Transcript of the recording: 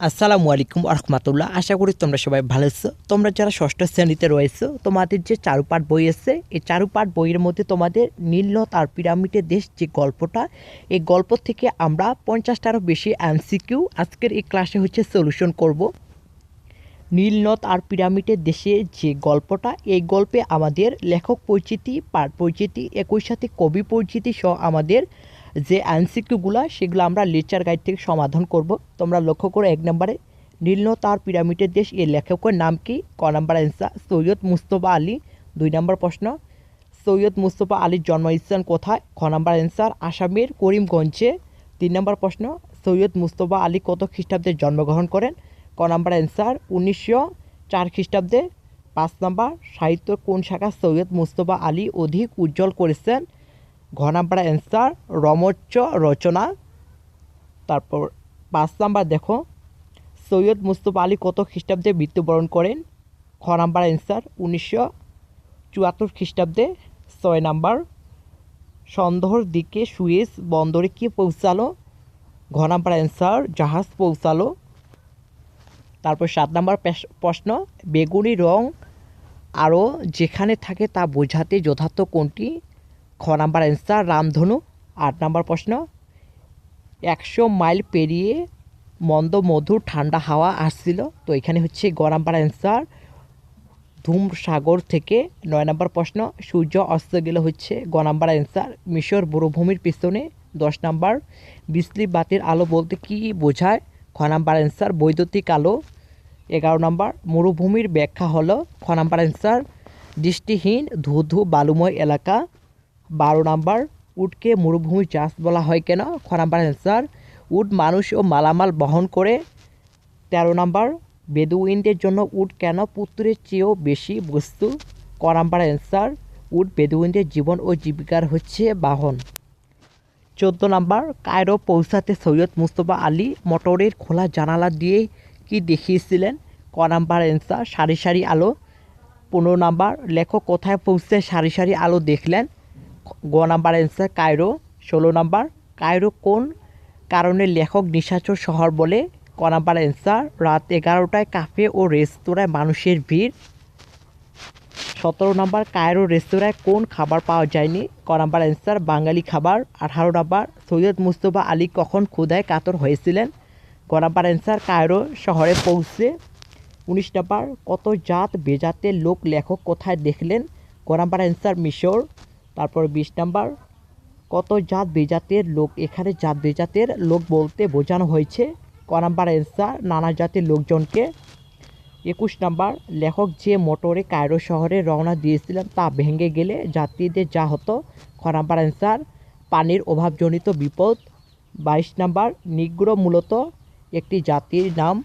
আসসালামু আলাইকুম রহমতুল্লাহ। আশা করি তোমরা সবাই ভালো আছো। তোমরা যারা ষষ্ঠ শ্রেণীতে রয়েছো, তোমাদের যে চারুপাঠ বই আছে, এই চারুপাঠ বইয়ের মধ্যে তোমাদের নীলনদ আর পিরামিডের দেশ যে গল্পটা, এই গল্প থেকে আমরা 50টারও বেশি এমসিকিউ আজকের এই ক্লাসে সলিউশন করব। নীলনদ আর পিরামিডের দেশে যে গল্পটা, এই গল্পে আমাদের লেখক পরিচিতি, পাঠ পরিচিতি, একই সাথে কবি পরিচিতি সহ আমাদের যে এমসিকিউগুলো সেগুলো আমরা লেকচার গাইড থেকে সমাধান করব। তোমরা লক্ষ্য করো, 1 নম্বরে নীলনদ আর পিরামিডের দেশ এর লেখকের নাম কি? ক নাম্বার অ্যান্সার সৈয়দ মুস্তফা আলী। 2 নম্বর প্রশ্ন, সৈয়দ মুস্তফা আলীর জন্মস্থান কোথায়? খ নাম্বার অ্যান্সার আসামের করিমগঞ্জে। 3 নম্বর প্রশ্ন, সৈয়দ মুস্তফা আলী কত খ্রিস্টাব্দে জন্মগ্রহণ করেন? ক নাম্বার অ্যান্সার 1904 খ্রিস্টাব্দে। 5 নাম্বার, সাহিত্য কোন শাখা সৈয়দ মুস্তফা আলী অধিক উজ্জ্বল করেছেন? ঘ নাম্বার অ্যান্সার রমচ্চ রচনা। তারপর 5 নাম্বার দেখো, সৈয়দ মুস্তফা আলী কত খ্রিস্টাব্দে মৃত্যুবরণ করেন? খ নাম্বার অ্যান্সার 1974 খ্রিস্টাব্দে। 6 নাম্বার, সন্ধ্যার দিকে সুয়েজ বন্দরে কি পৌঁছালো? ঘ নাম্বার অ্যান্সার জাহাজ পৌঁছালো। তারপর 7 নাম্বার প্রশ্ন, বেগুনি রং আরও যেখানে থাকে তা বোঝাতে যথার্থ কোনটি? খ নাম্বার অ্যান্সার রামধনু। 8 নাম্বার প্রশ্ন, 100 মাইল পেরিয়ে মন্দ মধুর ঠান্ডা হাওয়া আসছিল, তো এখানে গ নাম্বার অ্যান্সার ধূমসাগর থেকে। 9 নাম্বার প্রশ্ন, সূর্য অস্ত গেলে গ নাম্বার অ্যান্সার মিশর মরুভূমির পিছনে। 10 নাম্বার, বিজলি বাতির আলো বলতে কি বোঝায়? খ নাম্বার অ্যান্সার বৈদ্যুতিক আলো। 11 নাম্বার, মরুভূমির ব্যাখ্যা হলো? খ নাম্বার অ্যান্সার দৃষ্টিহীন ধূ বালুময় এলাকা। 12 নাম্বার, উটকে মরুভূমির জাহাজ বলা হয় কেন? খ নাম্বার অ্যান্সার উট মানুষ ও মালামাল বহন করে। 13 নাম্বার, বেদুইনদের জন্য উট কেন পুত্রের চেয়েও বেশি বস্তু? ক নাম্বার অ্যান্সার উট বেদুইনদের জীবন ও জীবিকার বাহন। 14 নাম্বার, কায়রো পৌঁছাতে সৈয়দ মুস্তফা আলী মোটরের খোলা জানালা দিয়ে কি দেখিয়েছিলেন? ক নাম্বার অ্যান্সার সারি সারি আলো। 15 নাম্বার, লেখক কোথায় পৌঁছে সারি সারি আলো দেখলেন? গ number answer Cairo. 16 number, Cairo কোন কারণে লেখক নিশাচর শহর বলে? ক নাম্বার অ্যান্সার রাত 11টায় কাফে ও রেস্তোরাঁয় মানুষের ভিড়। 17 নাম্বার, কায়রো রেস্তোরাঁয় কোন খাবার পাওয়া যায়নি? ক নাম্বার অ্যান্সার বাঙালি খাবার। 18 নাম্বার, সৈয়দ মুস্তফা আলী কখন ক্ষুধায় কাতর হয়েছিলেন? ক নাম্বার অ্যান্সার কায়রো শহরে পৌঁছে। 19 নাম্বার, কত জাত বেজাতের লোক লেখক কোথায় দেখলেন? ক নাম্বার অ্যান্সার মিশর। তারপর 20 নাম্বার, কত জাত বেজাতের লোক? এখানে জাত বেজাতের লোক বলতে বোঝানো হয়েছে ক নাম্বার অ্যান্সার নানা জাতের লোকজনকে। 21 নাম্বার, লেখক যে মোটরে কায়রো শহরে রওনা দিয়েছিলেন তা ভেঙে গেলে যাত্রীদের যা হতো? খ নাম্বার অ্যান্সার পানির অভাবজনিত বিপদ। 22 নাম্বার, নিগ্রো মূলত একটি জাতির নাম।